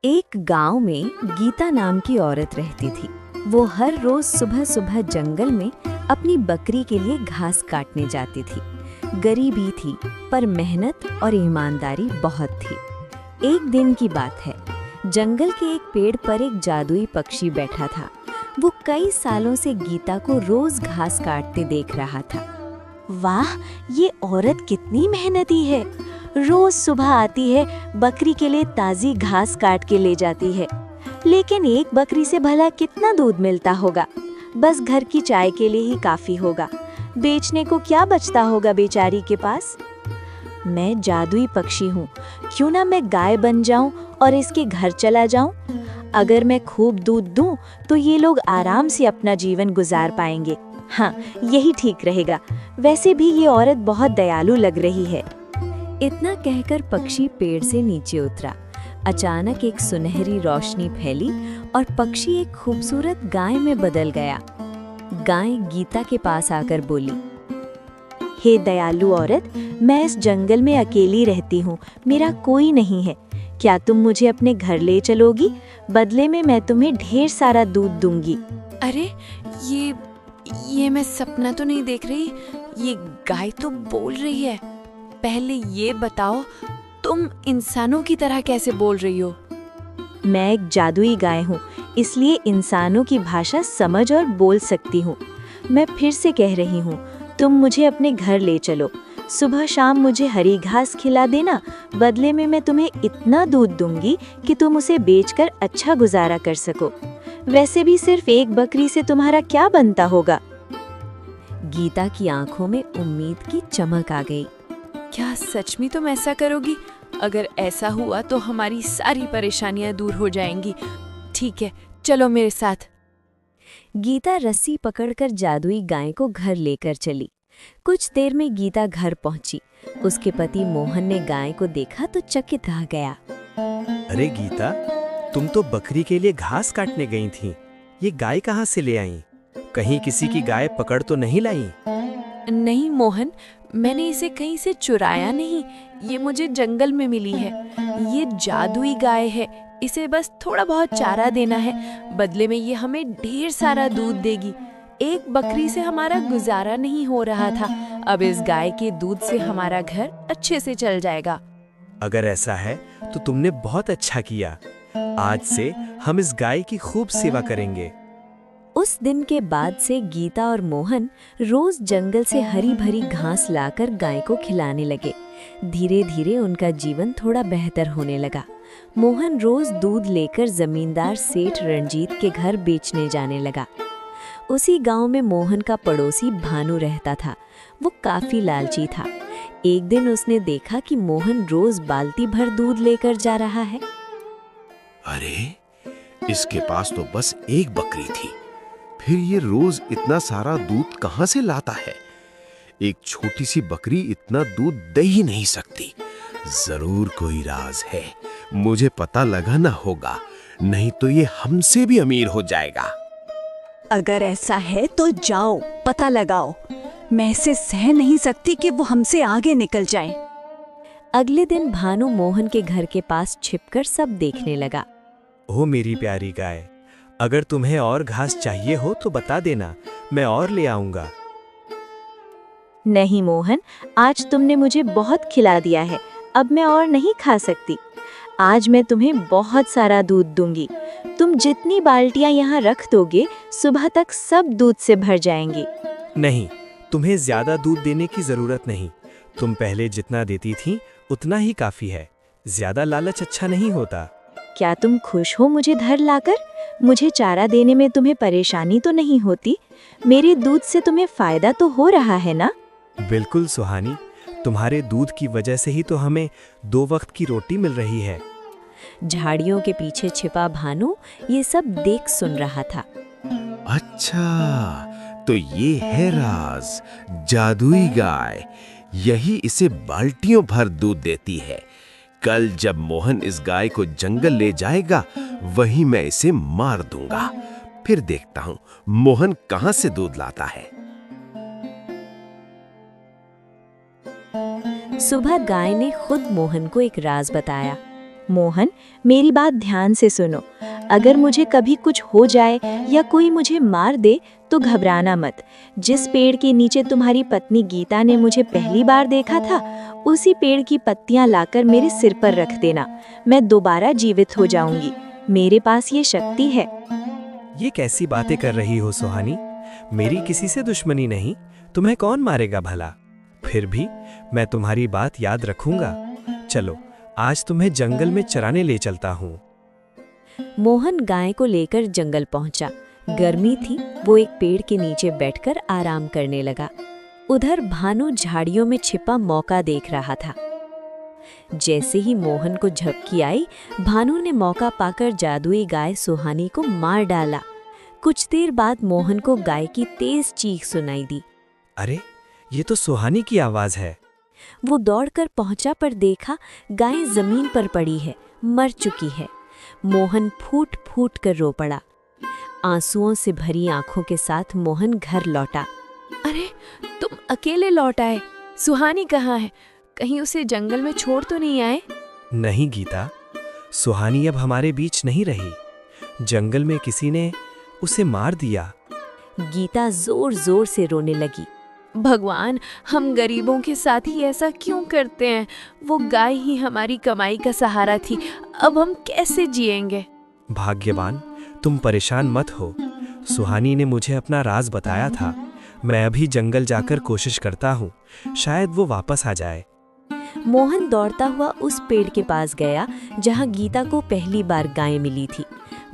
एक गांव में गीता नाम की औरत रहती थी। वो हर रोज सुबह सुबह जंगल में अपनी बकरी के लिए घास काटने जाती थी। गरीबी थी पर मेहनत और ईमानदारी बहुत थी। एक दिन की बात है, जंगल के एक पेड़ पर एक जादुई पक्षी बैठा था। वो कई सालों से गीता को रोज घास काटते देख रहा था। वाह, ये औरत कितनी मेहनती है। रोज सुबह आती है, बकरी के लिए ताजी घास काट के ले जाती है। लेकिन एक बकरी से भला कितना दूध मिलता होगा? बस घर की चाय के लिए ही काफी होगा। बेचने को क्या बचता होगा बेचारी के पास? मैं जादुई पक्षी हूँ, क्यों ना मैं गाय बन जाऊं और इसके घर चला जाऊं? अगर मैं खूब दूध दूं तो ये लोग आराम से अपना जीवन गुजार पाएंगे। हाँ, यही ठीक रहेगा। वैसे भी ये औरत बहुत दयालु लग रही है। इतना कहकर पक्षी पेड़ से नीचे उतरा। अचानक एक सुनहरी रोशनी फैली और पक्षी एक खूबसूरत गाय में बदल गया। गाय गीता के पास आकर बोली, हे दयालु औरत, मैं इस जंगल में अकेली रहती हूँ, मेरा कोई नहीं है। क्या तुम मुझे अपने घर ले चलोगी? बदले में मैं तुम्हें ढेर सारा दूध दूंगी। अरे ये मैं सपना तो नहीं देख रही? ये गाय तो बोल रही है। पहले ये बताओ, तुम इंसानों की तरह कैसे बोल रही हो? मैं एक जादुई गाय हूँ, इसलिए इंसानों की भाषा समझ और बोल सकती हूँ। मैं फिर से कह रही हूँ, तुम मुझे अपने घर ले चलो। सुबह शाम मुझे हरी घास खिला देना। बदले में मैं तुम्हें इतना दूध दूंगी कि तुम उसे बेचकर अच्छा गुजारा कर सको। वैसे भी सिर्फ एक बकरी से तुम्हारा क्या बनता होगा? गीता की आंखों में उम्मीद की चमक आ गई। क्या सच में तुम ऐसा करोगी? अगर ऐसा हुआ तो हमारी सारी परेशानियां दूर हो जाएंगी। ठीक है, चलो मेरे साथ। गीता रस्सी पकड़कर जादुई गाय को घर लेकर चली। कुछ देर में गीता घर पहुंची। उसके पति मोहन ने गाय को देखा तो चकित रह गया। अरे गीता, तुम तो बकरी के लिए घास काटने गई थी। ये गाय कहाँ से ले आई? कहीं किसी की गाय पकड़ तो नहीं लाई? नहीं मोहन, मैंने इसे कहीं से चुराया नहीं। ये मुझे जंगल में मिली है। ये जादुई गाय है। इसे बस थोड़ा बहुत चारा देना है, बदले में ये हमें ढेर सारा दूध देगी। एक बकरी से हमारा गुजारा नहीं हो रहा था, अब इस गाय के दूध से हमारा घर अच्छे से चल जाएगा। अगर ऐसा है तो तुमने बहुत अच्छा किया। आज से हम इस गाय की खूब सेवा करेंगे। उस दिन के बाद से गीता और मोहन रोज जंगल से हरी भरी घास लाकर गाय को खिलाने लगे। धीरे धीरे उनका जीवन थोड़ा बेहतर होने लगा। मोहन रोज दूध लेकर जमींदार सेठ रणजीत के घर बेचने जाने लगा। उसी गांव में मोहन का पड़ोसी भानु रहता था। वो काफी लालची था। एक दिन उसने देखा कि मोहन रोज बाल्टी भर दूध लेकर जा रहा है। अरे, इसके पास तो बस एक बकरी थी, फिर ये रोज इतना सारा दूध कहाँ से लाता है? एक छोटी सी बकरी इतना दूध दे ही नहीं सकती। जरूर कोई राज है, मुझे पता लगाना होगा, नहीं तो ये हमसे भी अमीर हो जाएगा। अगर ऐसा है तो जाओ, पता लगाओ। मैं इसे सह नहीं सकती कि वो हमसे आगे निकल जाए। अगले दिन भानु मोहन के घर के पास छिपकर सब देखने लगा। ओ मेरी प्यारी गाय, अगर तुम्हें और घास चाहिए हो तो बता देना, मैं और ले आऊंगा। नहीं मोहन, आज तुमने मुझे बहुत खिला दिया है, अब मैं और नहीं खा सकती। आज मैं तुम्हें बहुत सारा दूध दूंगी। तुम जितनी बाल्टियां यहाँ रख दोगे, सुबह तक सब दूध से भर जाएंगी। नहीं, तुम्हें ज्यादा दूध देने की जरूरत नहीं। तुम पहले जितना देती थी उतना ही काफी है। ज्यादा लालच अच्छा नहीं होता। क्या तुम खुश हो मुझे घर लाकर? मुझे चारा देने में तुम्हें परेशानी तो नहीं होती? मेरे दूध से तुम्हें फायदा तो हो रहा है ना? बिल्कुल सुहानी, तुम्हारे दूध की वजह से ही तो हमें 2 वक्त की रोटी मिल रही है। झाड़ियों के पीछे छिपा भानु ये सब देख सुन रहा था। अच्छा, तो ये है राज, जादुई गाय। यही इसे बाल्टियों भर दूध देती है। कल जब मोहन इस गाय को जंगल ले जाएगा, वहीं मैं इसे मार दूंगा। फिर देखता हूँ मोहन कहाँ से दूध लाता है। सुबह गाय ने खुद मोहन को एक राज बताया। मोहन, मेरी बात ध्यान से सुनो। अगर मुझे कभी कुछ हो जाए या कोई मुझे मार दे तो घबराना मत। जिस पेड़ के नीचे तुम्हारी पत्नी गीता ने मुझे पहली बार देखा था, उसी पेड़ की पत्तियां लाकर मेरे सिर पर रख देना। मैं दोबारा जीवित हो जाऊंगी। मेरे पास ये शक्ति है। ये कैसी बातें कर रही हो सुहानी? मेरी किसी से दुश्मनी नहीं, तुम्हें कौन मारेगा भला? फिर भी मैं तुम्हारी बात याद रखूंगा। चलो, आज तुम्हें जंगल में चराने ले चलता हूँ। मोहन गाय को लेकर जंगल पहुंचा। गर्मी थी, वो एक पेड़ के नीचे बैठकर आराम करने लगा। उधर भानु झाड़ियों में छिपा मौका देख रहा था। जैसे ही मोहन को झपकी आई, भानु ने मौका पाकर जादुई गाय सुहानी को मार डाला। कुछ देर बाद मोहन को गाय की तेज चीख सुनाई दी। अरे, ये तो सुहानी की आवाज है। वो दौड़कर पहुंचा पर देखा गाय जमीन पर पड़ी है, मर चुकी है। मोहन फूट फूट कर रो पड़ा। आंसुओं से भरी आंखों के साथ मोहन घर लौटा। अरे, तुम अकेले लौट आए। सुहानी कहाँ है? कहीं उसे जंगल में छोड़ तो नहीं आए? नहीं गीता, सुहानी अब हमारे बीच नहीं रही। जंगल में किसी ने उसे मार दिया। गीता जोर जोर से रोने लगी। भगवान, हम गरीबों के साथ ही ऐसा क्यों करते हैं? वो गाय ही हमारी कमाई का सहारा थी, अब हम कैसे जिएंगे? भाग्यवान, तुम परेशान मत हो। सुहानी ने मुझे अपना राज बताया था। मैं अभी जंगल जाकर कोशिश करता हूँ, शायद वो वापस आ जाए। मोहन दौड़ता हुआ उस पेड़ के पास गया जहाँ गीता को पहली बार गाय मिली थी।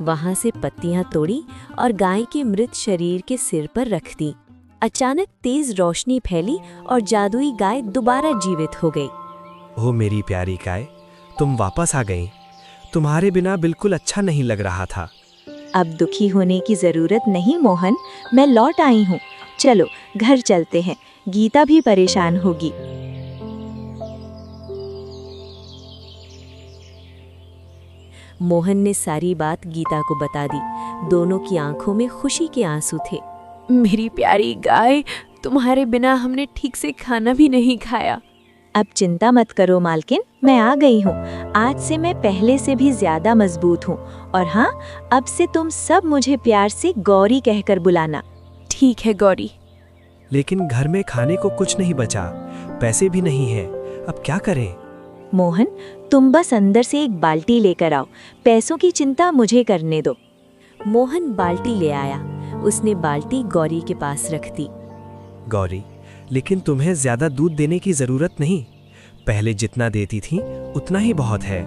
वहाँ से पत्तियां तोड़ी और गाय के मृत शरीर के सिर पर रख दी। अचानक तेज रोशनी फैली और जादुई गाय दोबारा जीवित हो गई। ओ मेरी प्यारी गाय, तुम वापस आ गई। तुम्हारे बिना बिल्कुल अच्छा नहीं लग रहा था। अब दुखी होने की जरूरत नहीं मोहन, मैं लौट आई हूँ। चलो घर चलते हैं, गीता भी परेशान होगी। मोहन ने सारी बात गीता को बता दी। दोनों की आंखों में खुशी के आंसू थे। मेरी प्यारी गाय, तुम्हारे बिना हमने ठीक से खाना भी नहीं खाया। अब चिंता मत करो मालकिन, मैं आ गई हूँ। आज से मैं पहले से भी ज्यादा मजबूत हूँ। और हाँ, अब से तुम सब मुझे प्यार से गौरी कहकर बुलाना। ठीक है गौरी। लेकिन घर में खाने को कुछ नहीं बचा, पैसे भी नहीं है। अब क्या करें? मोहन, तुम बस अंदर से एक बाल्टी लेकर आओ। पैसों की चिंता मुझे करने दो। मोहन बाल्टी ले आया। उसने बाल्टी गौरी के पास रख दी। गौरी, लेकिन तुम्हें ज्यादा दूध देने की जरूरत नहीं। पहले जितना देती थी उतना ही बहुत है।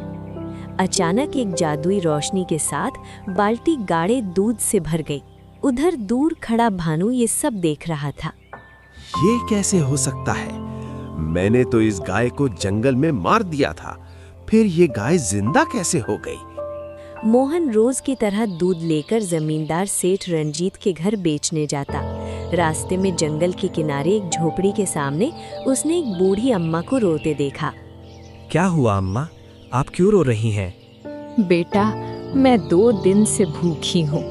अचानक एक जादुई रोशनी के साथ बाल्टी गाढ़े दूध से भर गई। उधर दूर खड़ा भानु ये सब देख रहा था। ये कैसे हो सकता है? मैंने तो इस गाय को जंगल में मार दिया था, फिर ये गाय जिंदा कैसे हो गई? मोहन रोज की तरह दूध लेकर जमींदार सेठ रंजीत के घर बेचने जाता। रास्ते में जंगल के किनारे एक झोपड़ी के सामने उसने एक बूढ़ी अम्मा को रोते देखा। क्या हुआ अम्मा, आप क्यों रो रही हैं? बेटा, मैं 2 दिन से भूखी हूँ।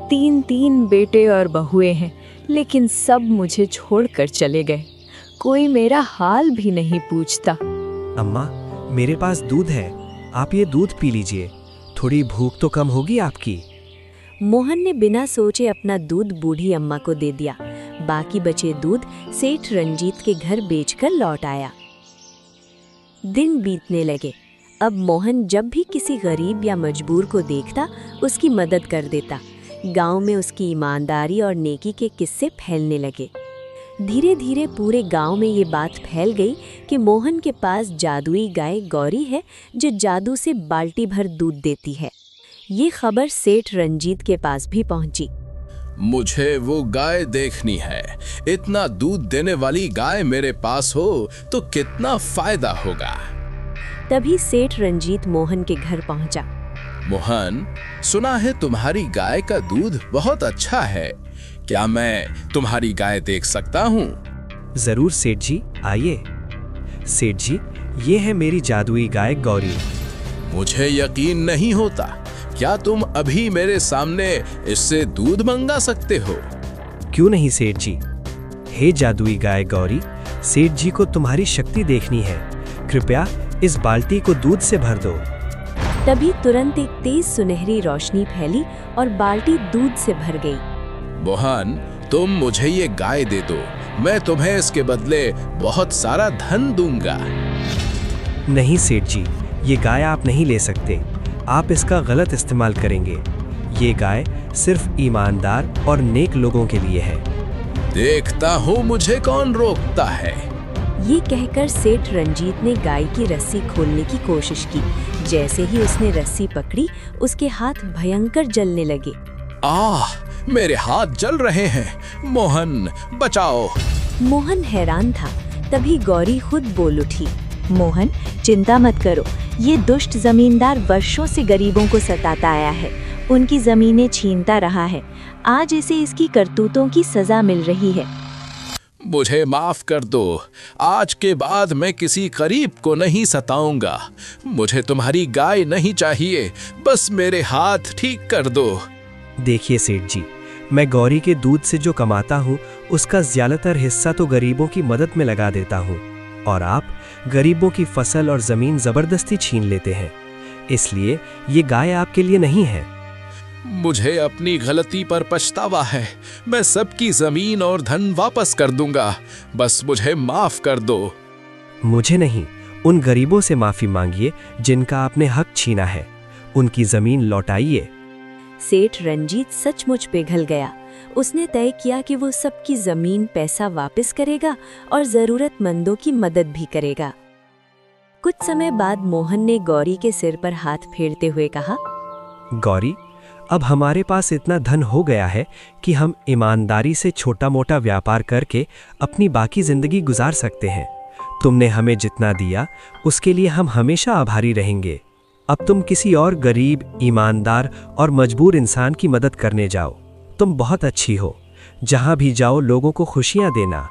3 बेटे और बहुएं हैं, लेकिन सब मुझे छोड़कर चले गए। कोई मेरा हाल भी नहीं पूछता। अम्मा, मेरे पास दूध है, आप ये दूध पी लीजिए, थोड़ी भूख तो कम होगी आपकी। मोहन ने बिना सोचे अपना दूध बूढ़ी अम्मा को दे दिया। बाकी बचे दूध सेठ रंजीत के घर बेचकर लौट आया। दिन बीतने लगे। अब मोहन जब भी किसी गरीब या मजबूर को देखता, उसकी मदद कर देता। गांव में उसकी ईमानदारी और नेकी के किस्से फैलने लगे। धीरे धीरे पूरे गांव में ये बात फैल गई कि मोहन के पास जादुई गाय गौरी है जो जादू से बाल्टी भर दूध देती है। ये खबर सेठ रंजीत के पास भी पहुंची। मुझे वो गाय देखनी है। इतना दूध देने वाली गाय मेरे पास हो तो कितना फायदा होगा। तभी सेठ रंजीत मोहन के घर पहुंचा। मोहन, सुना है तुम्हारी गाय का दूध बहुत अच्छा है। क्या मैं तुम्हारी गाय देख सकता हूँ? जरूर सेठ जी, आइए। सेठ जी, ये है मेरी जादुई गाय गौरी। मुझे यकीन नहीं होता। क्या तुम अभी मेरे सामने इससे दूध मंगा सकते हो? क्यों नहीं सेठ जी। हे जादुई गाय गौरी, सेठ जी को तुम्हारी शक्ति देखनी है। कृपया इस बाल्टी को दूध से भर दो। तभी तुरंत एक तेज सुनहरी रोशनी फैली और बाल्टी दूध से भर गई। मोहन, तुम मुझे ये गाय दे दो, मैं तुम्हें इसके बदले बहुत सारा धन दूंगा। नहीं सेठ जी, ये गाय आप नहीं ले सकते। आप इसका गलत इस्तेमाल करेंगे। ये गाय सिर्फ ईमानदार और नेक लोगों के लिए है। देखता हूँ मुझे कौन रोकता है। ये कहकर सेठ रंजीत ने गाय की रस्सी खोलने की कोशिश की। जैसे ही उसने रस्सी पकड़ी, उसके हाथ भयंकर जलने लगे। आह, मेरे हाथ जल रहे हैं। मोहन, बचाओ। मोहन हैरान था। तभी गौरी खुद बोल उठी। मोहन, चिंता मत करो। ये दुष्ट जमींदार वर्षों से गरीबों को सताता आया है, उनकी जमीनें छीनता रहा है। आज इसे इसकी करतूतों की सजा मिल रही है। मुझे माफ कर दो। आज के बाद मैं किसी गरीब को नहीं सताऊंगा। मुझे तुम्हारी गाय नहीं चाहिए, बस मेरे हाथ ठीक कर दो। देखिए सेठ जी, मैं गौरी के दूध से जो कमाता हूँ उसका ज्यादातर हिस्सा तो गरीबों की मदद में लगा देता हूँ, और आप गरीबों की फसल और जमीन जबरदस्ती छीन लेते हैं। इसलिए ये गाय आपके लिए नहीं है। मुझे अपनी गलती पर पछतावा है। मैं सबकी जमीन और धन वापस कर दूंगा, बस मुझे माफ कर दो। मुझे नहीं, उन गरीबों से माफी मांगिए जिनका आपने हक छीना है। उनकी जमीन लौटाइए। सेठ रंजीत सचमुच पिघल गया। उसने तय किया कि वो सबकी जमीन पैसा वापस करेगा और जरूरतमंदों की मदद भी करेगा। कुछ समय बाद मोहन ने गौरी के सिर पर हाथ फेरते हुए कहा, गौरी, अब हमारे पास इतना धन हो गया है कि हम ईमानदारी से छोटा मोटा व्यापार करके अपनी बाकी जिंदगी गुजार सकते हैं। तुमने हमें जितना दिया उसके लिए हम हमेशा आभारी रहेंगे। अब तुम किसी और गरीब, ईमानदार और मजबूर इंसान की मदद करने जाओ। तुम बहुत अच्छी हो। जहां भी जाओ लोगों को खुशियां देना।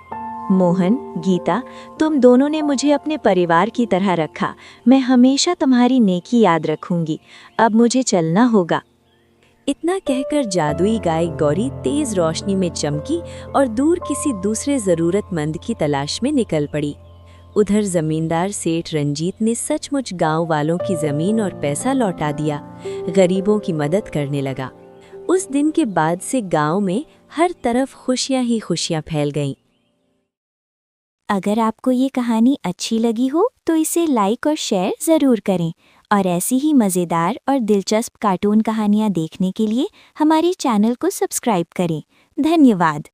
मोहन, गीता, तुम दोनों ने मुझे अपने परिवार की तरह रखा। मैं हमेशा तुम्हारी नेकी याद रखूंगी। अब मुझे चलना होगा। इतना कहकर जादुई गाय गौरी तेज रोशनी में चमकी और दूर किसी दूसरे जरूरतमंद की तलाश में निकल पड़ी। उधर जमींदार सेठ रंजीत ने सचमुच गांव वालों की जमीन और पैसा लौटा दिया, गरीबों की मदद करने लगा। उस दिन के बाद से गांव में हर तरफ खुशियां ही खुशियां फैल गईं। अगर आपको ये कहानी अच्छी लगी हो तो इसे लाइक और शेयर ज़रूर करें, और ऐसी ही मज़ेदार और दिलचस्प कार्टून कहानियाँ देखने के लिए हमारे चैनल को सब्सक्राइब करें। धन्यवाद।